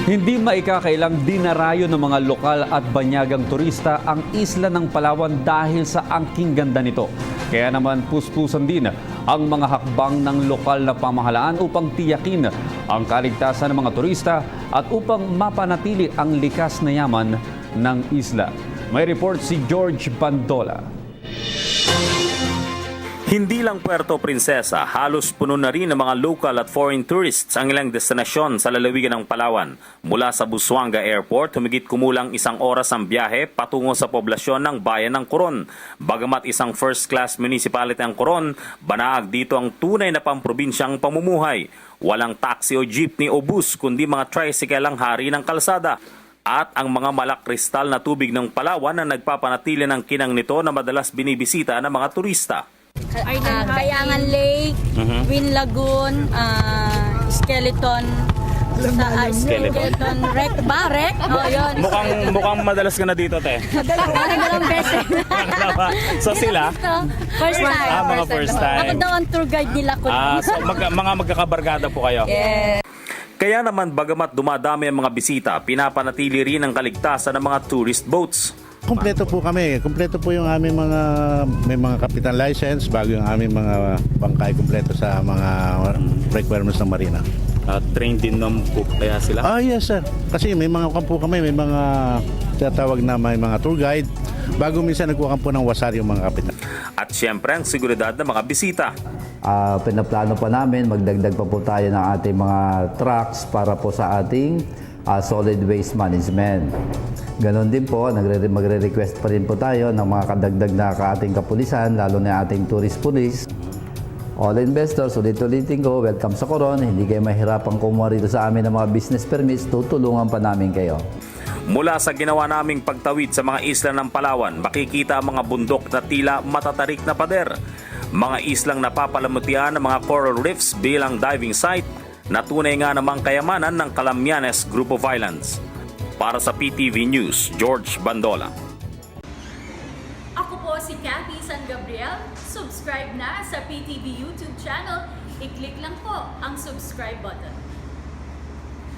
Hindi maikakailang dinarayo ng mga lokal at banyagang turista ang isla ng Palawan dahil sa angking ganda nito. Kaya naman puspusan din ang mga hakbang ng lokal na pamahalaan upang tiyakin ang kaligtasan ng mga turista at upang mapanatili ang likas na yaman ng isla. May report si George Bandola. Hindi lang Puerto Princesa, halos puno na rin ng mga local at foreign tourists ang ilang destinasyon sa lalawigan ng Palawan. Mula sa Busuanga Airport, humigit kumulang 1 oras ang biyahe patungo sa poblasyon ng Bayan ng Coron. Bagamat isang first-class municipality ang Coron, banaag dito ang tunay na pamprobinsyang pamumuhay. Walang taxi o jeepney o bus, kundi mga tricycle ang hari ng kalsada. At ang mga malakristal na tubig ng Palawan na nagpapanatili ng kinang nito na madalas binibisita ng mga turista. Kayangan Lake, Wind Lagoon, Skeleton, Skeleton Wreck ba? Wreck? Oh, yun. Mukhang madalas ka na dito, te. Dalawang beses. So sila? First time. Mga first time. Ako daw ang tour guide nila ko. So mga magkakabarkada po kayo? Yes. Kaya naman bagamat dumadami ang mga bisita, pinapanatili rin ang kaligtasan ng mga tourist boats. Kumpleto po kami. Kumpleto po yung aming may mga kapitan license bago yung aming mga bangkay kumpleto sa mga requirements ng marina. Trained din naman po kaya sila? Yes sir. Kasi may mga kampo kami, may mga tinatawag na may mga tour guide. Bago minsan nagkuha po ng wasar yung mga kapitan. At syempre ang seguridad ng mga bisita. Pinaplano pa namin, magdagdag pa po tayo ng ating mga trucks para po sa ating solid waste management. Ganon din po, magre-request pa rin po tayo ng mga kadagdag na ating kapulisan, lalo na ating tourist police. All investors, ulit-ulitin ko, welcome sa Coron. Hindi kayo mahirapang kumuha rito sa amin ng mga business permits, tutulungan pa namin kayo. Mula sa ginawa naming pagtawid sa mga isla ng Palawan, makikita ang mga bundok na tila matatarik na pader. Mga islang napapalamutian ng mga coral reefs bilang diving site na tunay nga namang kayamanan ng Calamianes Group of Islands. Para sa PTV News, George Bandola. Ako po si Cathy San Gabriel. Subscribe na sa PTV YouTube channel. I-click lang po ang subscribe button.